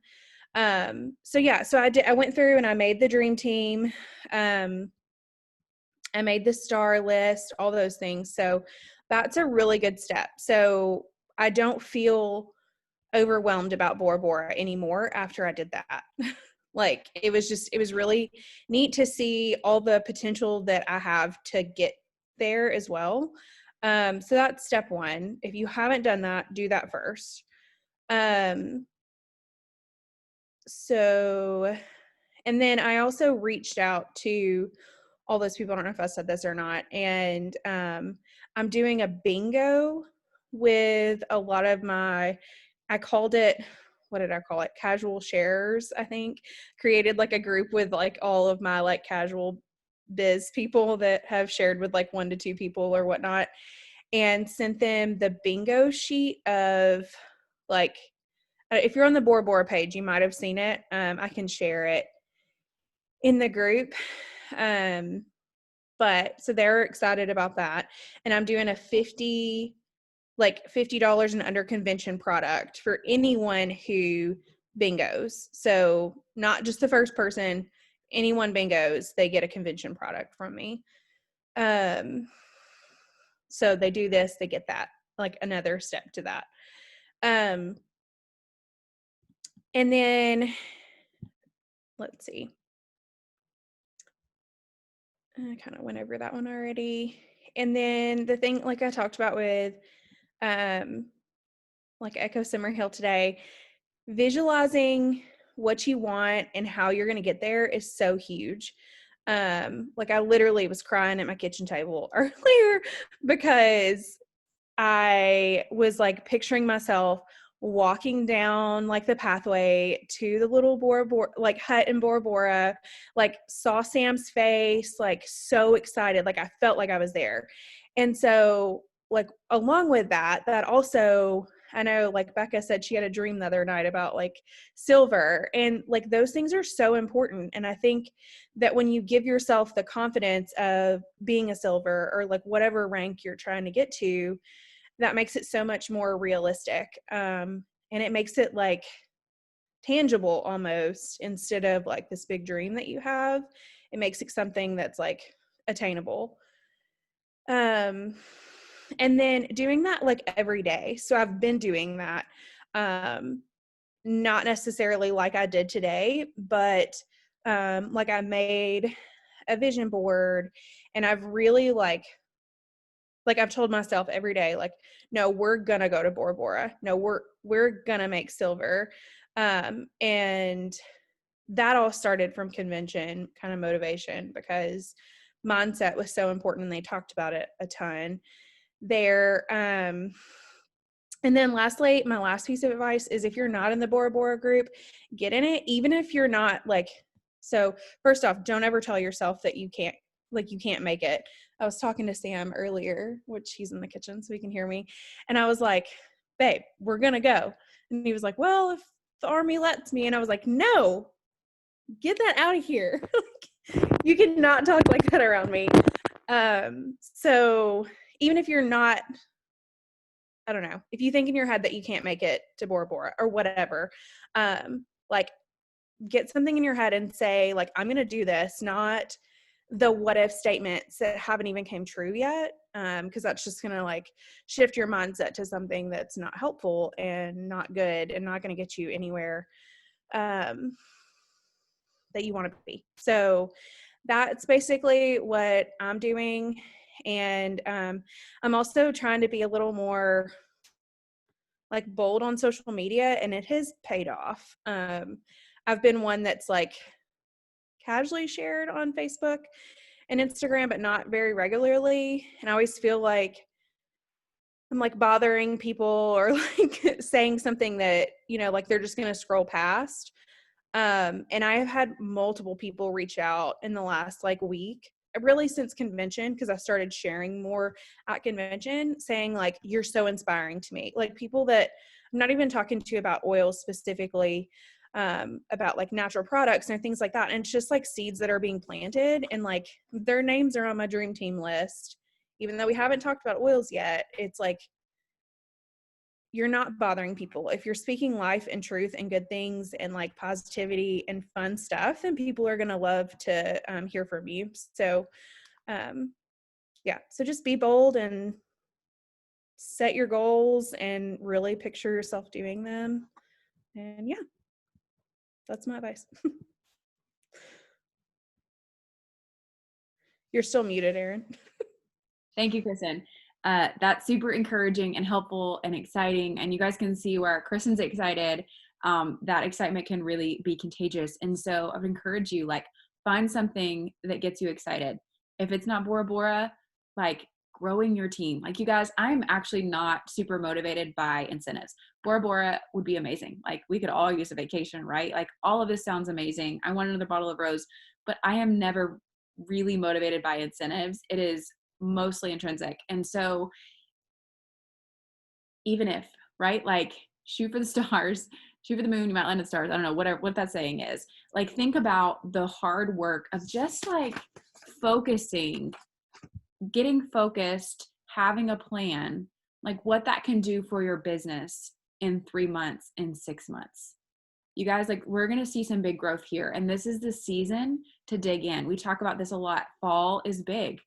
So I went through and I made the dream team. I made the star list, all those things. So that's a really good step. So I don't feel overwhelmed about Bora Bora anymore after I did that. Like, it was really neat to see all the potential that I have to get there as well. So that's step one. If you haven't done that, do that first. And then I also reached out to all those people. I don't know if I said this or not. And I'm doing a bingo with a lot of I called it, what did I call it? Casual sharers, I think. Created like a group with like all of my like casual biz people that have shared with like 1 to 2 people or whatnot, and sent them the bingo sheet of like, if you're on the Bora Bora page, you might have seen it. I can share it in the group. But so they're excited about that. And I'm doing a $50 and under convention product for anyone who bingos. So not just the first person, anyone bingos, they get a convention product from me. So they do this, they get that, like another step to that. And then let's see. I kind of went over that one already. And then the thing, like I talked about with like Echo Summerhill today, visualizing what you want and how you're going to get there is so huge. Like, I literally was crying at my kitchen table earlier because I was like picturing myself walking down like the pathway to the little Bora Bora like hut in Bora Bora, like saw Sam's face, like so excited, like I felt like I was there. And so like along with that also, I know like Becca said she had a dream the other night about like silver, and like those things are so important. And I think that when you give yourself the confidence of being a silver or like whatever rank you're trying to get to, that makes it so much more realistic. And it makes it like tangible almost, instead of like this big dream that you have. It makes it something that's like attainable. And then doing that like every day. So I've been doing that. Not necessarily like I did today, but like I made a vision board, and I've really like I've told myself every day, like, no, we're gonna go to Bora Bora. No, we're gonna make silver. And that all started from convention kind of motivation, because mindset was so important and they talked about it a ton there. And then lastly, my last piece of advice is, if you're not in the Bora Bora group, get in it, even if you're not like, so first off, don't ever tell yourself that you can't make it. I was talking to Sam earlier, which he's in the kitchen so he can hear me. And I was like, babe, we're going to go. And he was like, well, if the Army lets me. And I was like, no, get that out of here. You cannot talk like that around me. So even if you're not, I don't know, if you think in your head that you can't make it to Bora Bora or whatever, like get something in your head and say, like, I'm going to do this, not the what if statements that haven't even came true yet. Because that's just going to like shift your mindset to something that's not helpful and not good and not going to get you anywhere that you want to be. So that's basically what I'm doing. And I'm also trying to be a little more like bold on social media, and it has paid off. I've been one that's like casually shared on Facebook and Instagram, but not very regularly. And I always feel like I'm like bothering people or like saying something that, you know, like they're just going to scroll past. And I have had multiple people reach out in the last like week, really since convention, because I started sharing more at convention, saying like, you're so inspiring to me. Like people that I'm not even talking to about oils specifically, about like natural products and things like that. And it's just like seeds that are being planted, and like their names are on my dream team list. Even though we haven't talked about oils yet, it's like, you're not bothering people. If you're speaking life and truth and good things and like positivity and fun stuff, then people are going to love to hear from you. So, yeah, so just be bold and set your goals and really picture yourself doing them. And yeah, that's my advice. You're still muted, Erin. Thank you, Kristen. That's super encouraging and helpful and exciting. And you guys can see where Kristen's excited. That excitement can really be contagious. And so I would encourage you, like, find something that gets you excited. If it's not Bora Bora, like growing your team. Like, you guys, I'm actually not super motivated by incentives. Bora Bora would be amazing. Like, we could all use a vacation, right? Like, all of this sounds amazing. I want another bottle of rose, but I am never really motivated by incentives. It is mostly intrinsic. And so even if, right, like shoot for the stars, shoot for the moon, you might land at the stars. I don't know, whatever, what that saying is. Like, think about the hard work of just like focusing, getting focused, having a plan, like what that can do for your business in 3 months, in 6 months. You guys, like, we're going to see some big growth here. And this is the season to dig in. We talk about this a lot. Fall is big.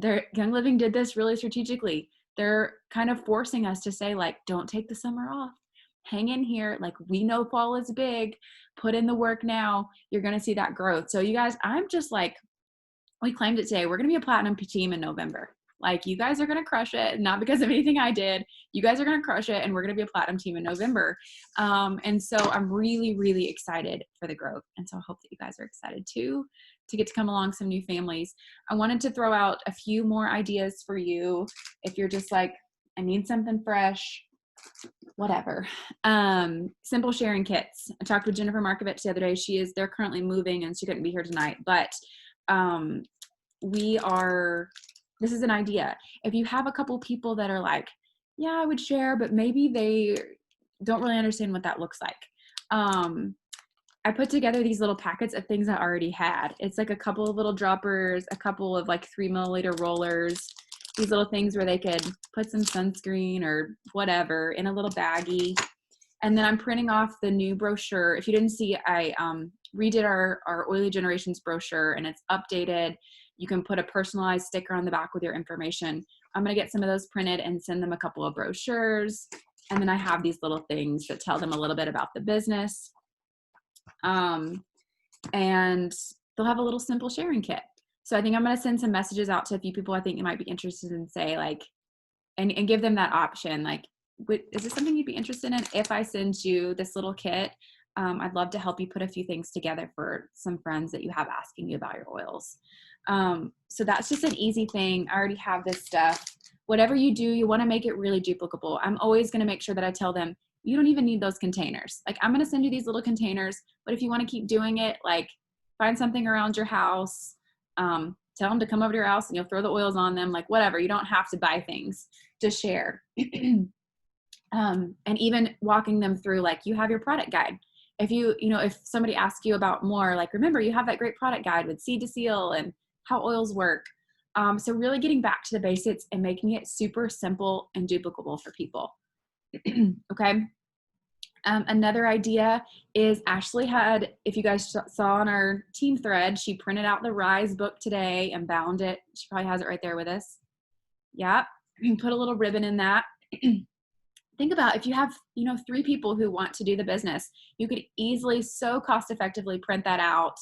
Young Living did this really strategically. They're kind of forcing us to say, like, don't take the summer off. Hang in here. Like, we know fall is big. Put in the work now. You're going to see that growth. So you guys, I'm just like, we claimed it today. We're going to be a platinum team in November. Like, you guys are going to crush it. Not because of anything I did. You guys are going to crush it. And we're going to be a platinum team in November. And so I'm really, really excited for the growth. And so I hope that you guys are excited too, to get to come along some new families. I wanted to throw out a few more ideas for you. If you're just like, I need something fresh, whatever. Simple sharing kits. I talked with Jennifer Markovich the other day. They're currently moving and she couldn't be here tonight, but this is an idea. If you have a couple people that are like, yeah, I would share, but maybe they don't really understand what that looks like. I put together these little packets of things I already had. It's like a couple of little droppers, a couple of like 3 milliliter rollers, these little things where they could put some sunscreen or whatever in a little baggie. And then I'm printing off the new brochure. If you didn't see, I redid our Oily Generations brochure, and it's updated. You can put a personalized sticker on the back with your information. I'm going to get some of those printed and send them a couple of brochures. And then I have these little things that tell them a little bit about the business. And they'll have a little simple sharing kit. So I think I'm going to send some messages out to a few people I think you might be interested in, say, like, and give them that option. Like, is this something you'd be interested in? If I send you this little kit, I'd love to help you put a few things together for some friends that you have asking you about your oils. So that's just an easy thing. I already have this stuff. Whatever you do, you want to make it really duplicable. I'm always going to make sure that I tell them, you don't even need those containers. Like, I'm going to send you these little containers, but if you want to keep doing it, like, find something around your house, tell them to come over to your house and you'll throw the oils on them, like, whatever. You don't have to buy things to share. And even walking them through, like, you have your product guide. If somebody asks you about more, like, remember, you have that great product guide with seed to seal and how oils work. So really getting back to the basics and making it super simple and duplicable for people. Okay. Another idea is Ashley had, if you guys saw on our team thread, she printed out the Rise book today and bound it. She probably has it right there with us. Yeah. You can put a little ribbon in that. Think about if you have, 3 people who want to do the business, you could easily, so cost effectively print that out,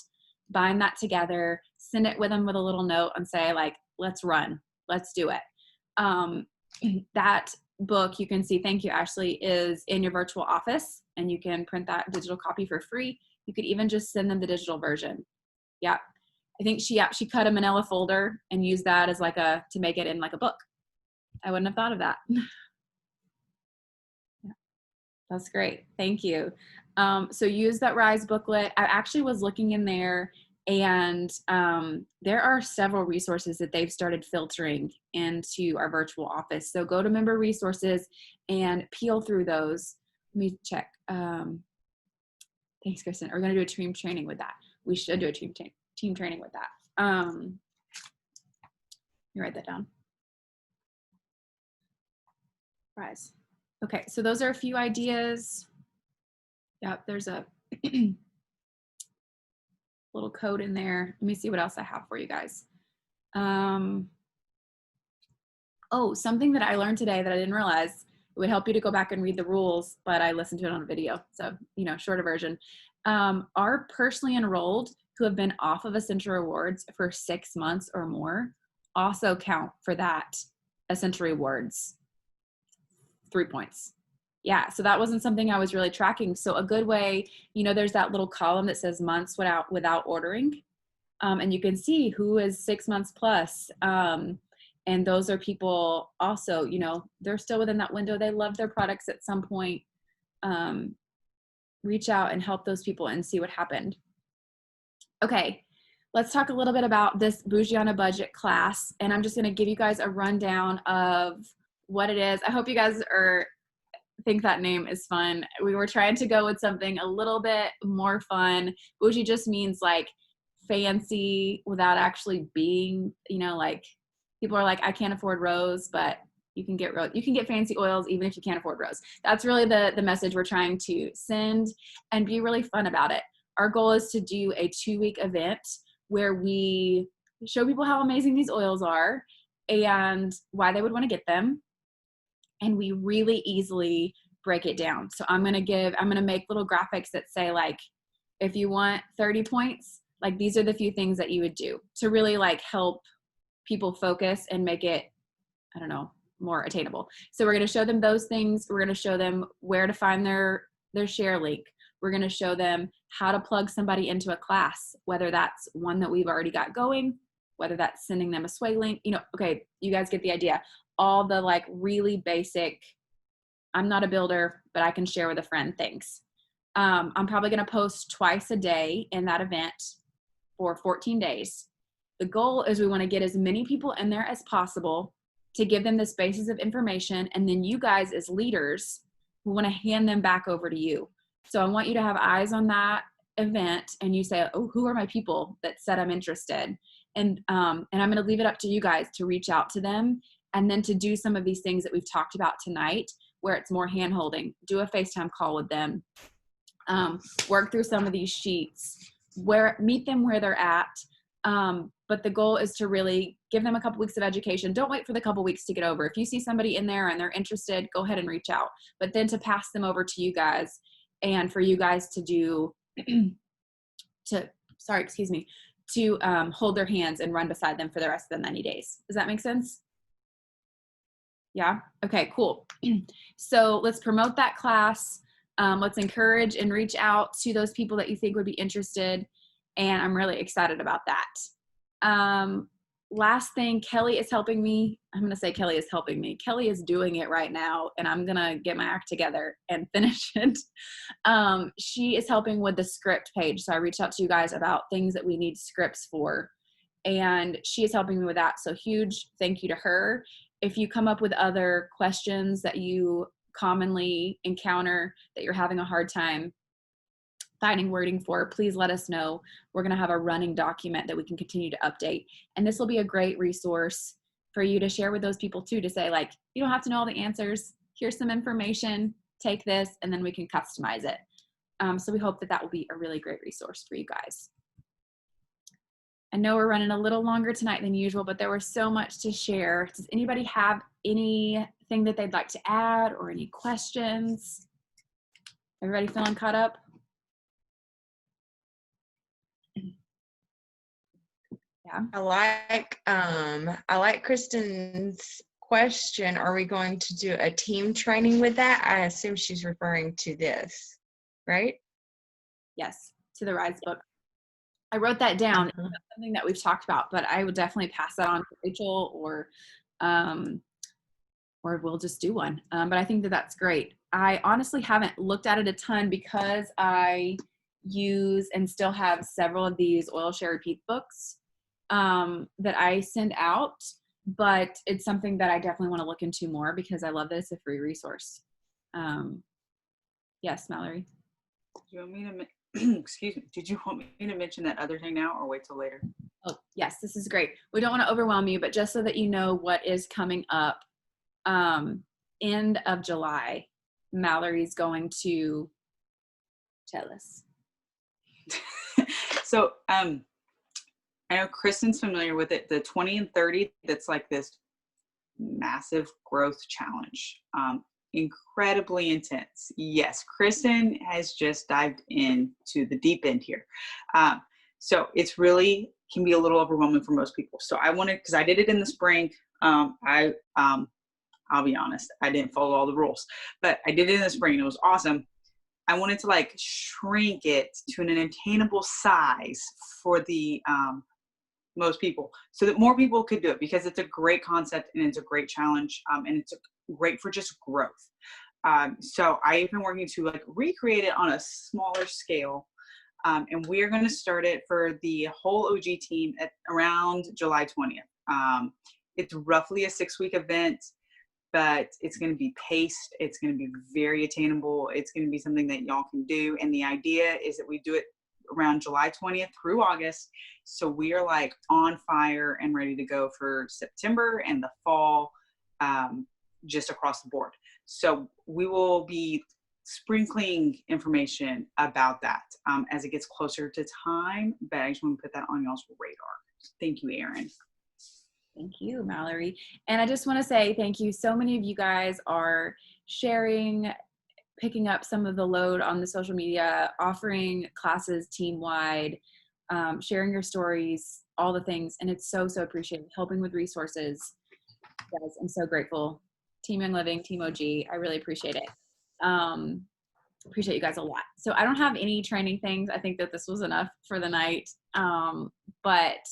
bind that together, send it with them with a little note and say, like, let's run. let's do it. That book, you can see, thank you, Ashley, is in your virtual office, and you can print that digital copy for free. You could even just send them the digital version. Yeah. I think she cut a manila folder and used that as like to make it in like a book. I wouldn't have thought of that. Yeah, that's great. Thank you. So use that RISE booklet. I actually was looking in there, and there are several resources that they've started filtering into our virtual office. So go to member resources and peel through those. Let me check. Thanks, Kristen. We're going to do a team training with that. We should do a team training with that. You write that down. RISE. Okay, so those are a few ideas. Yep, there's a little code in there. Let me see what else I have for you guys. Oh, something that I learned today that I didn't realize. It would help you to go back and read the rules, but I listened to it on a video. So, shorter version. Our personally enrolled who have been off of Essentia Rewards for 6 months or more also count for that Essentia Rewards 3 points. Yeah, so that wasn't something I was really tracking. So a good way, there's that little column that says months without ordering. And you can see who is 6 months plus. And those are people also, they're still within that window. They love their products at some point. Reach out and help those people and see what happened. Okay, let's talk a little bit about this Bougie on a Budget class. And I'm just gonna give you guys a rundown of what it is. I hope you guys think that name is fun. We were trying to go with something a little bit more fun. Bougie just means like fancy without actually being, like people are like, I can't afford rose, but you can get fancy oils even if you can't afford rose. That's really the message we're trying to send, and be really fun about it. Our goal is to do a 2-week event where we show people how amazing these oils are and why they would want to get them. And we really easily break it down. So I'm going to make little graphics that say, like, if you want 30 points, like these are the few things that you would do to really like help people focus and make it, I don't know, more attainable. So we're going to show them those things. We're going to show them where to find their share link. We're going to show them how to plug somebody into a class, whether that's one that we've already got going, whether that's sending them a sway link, okay, you guys get the idea. All the like really basic, I'm not a builder, but I can share with a friend things. I'm probably going to post twice a day in that event for 14 days. The goal is we want to get as many people in there as possible to give them the spaces of information. And then you guys as leaders, we want to hand them back over to you. So I want you to have eyes on that event and you say, oh, who are my people that said I'm interested? And I'm going to leave it up to you guys to reach out to them and then to do some of these things that we've talked about tonight where it's more hand-holding. Do a FaceTime call with them. Work through some of these sheets. Meet them where they're at. But the goal is to really give them a couple weeks of education. Don't wait for the couple weeks to get over. If you see somebody in there and they're interested, go ahead and reach out. But then to pass them over to you guys and for you guys to do, to hold their hands and run beside them for the rest of the 90 days. Does that make sense? Yeah? Okay, cool. So let's promote that class. Let's encourage and reach out to those people that you think would be interested. And I'm really excited about that. Last thing, Kelly is helping me. I'm going to say Kelly is helping me. Kelly is doing it right now, and I'm going to get my act together and finish it. She is helping with the script page. So I reached out to you guys about things that we need scripts for, and she is helping me with that. So huge thank you to her. If you come up with other questions that you commonly encounter that you're having a hard time finding wording for, please let us know. We're going to have a running document that we can continue to update. And this will be a great resource for you to share with those people too, to say like, you don't have to know all the answers. Here's some information, take this, and then we can customize it. So we hope that that will be a really great resource for you guys. I know we're running a little longer tonight than usual, but there was so much to share. Does anybody have anything that they'd like to add or any questions? Everybody feeling caught up? Yeah. I like Kristen's question. Are we going to do a team training with that? I assume she's referring to this, right? Yes, to the Rise book. I wrote that down. It's Uh-huh. not something that we've talked about, but I would definitely pass that on to Rachel, or we'll just do one. But I think that that's great. I honestly haven't looked at it a ton because I use and still have several of these Oil Share Repeat books that I send out, but it's something that I definitely want to look into more because I love that it's a free resource. Yes, Mallory. Do you want me to excuse me, did you want me to mention that other thing now or wait till later? Oh, yes, this is great. We don't want to overwhelm you, but just so that you know what is coming up, end of July, Mallory's going to tell us. So I know Kristen's familiar with it. The 20 and 30, that's like this massive growth challenge. Incredibly intense. Yes, Kristen has just dived into the deep end here. So it's really can be a little overwhelming for most people. So I wanted, because I did it in the spring. I'll be honest, I didn't follow all the rules, but I did it in the spring. It was awesome. I wanted to like shrink it to an attainable size for the most people, so that more people could do it, because it's a great concept and it's a great challenge, and it's great for just growth. So I've been working to like recreate it on a smaller scale, and we're going to start it for the whole OG team at around July 20th. It's roughly a 6-week event, but it's going to be paced. It's going to be very attainable. It's going to be something that y'all can do. And the idea is that we do it around July 20th through August. So we are like on fire and ready to go for September and the fall, just across the board. So we will be sprinkling information about that as it gets closer to time, but I just want to put that on y'all's radar. Thank you, Erin. Thank you, Mallory. And I just want to say thank you. So many of you guys are sharing, picking up some of the load on the social media, offering classes team-wide, sharing your stories, all the things. And it's so, so appreciated. Helping with resources. Guys, I'm so grateful. Team Young Living, Team OG, I really appreciate it. Appreciate you guys a lot. So I don't have any training things. I think that this was enough for the night. But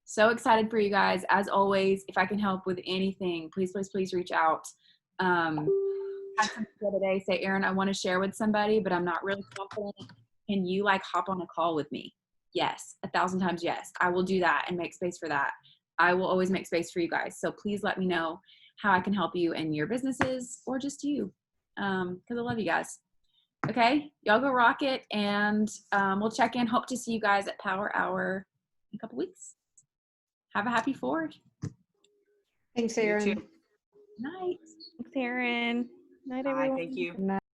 so excited for you guys. As always, if I can help with anything, please, please, please reach out. Had somebody the other day say, Erin, I want to share with somebody, but I'm not really confident. Can you like hop on a call with me? Yes, 1,000 times yes. I will do that and make space for that. I will always make space for you guys. So please let me know how I can help you in your businesses or just you, because I love you guys. Okay, y'all go rock it, and we'll check in. Hope to see you guys at Power Hour in a couple weeks. Have a happy 4th. Thanks, You Erin. too. Night. Thanks, Erin. Night, Bye. everyone. Thank you.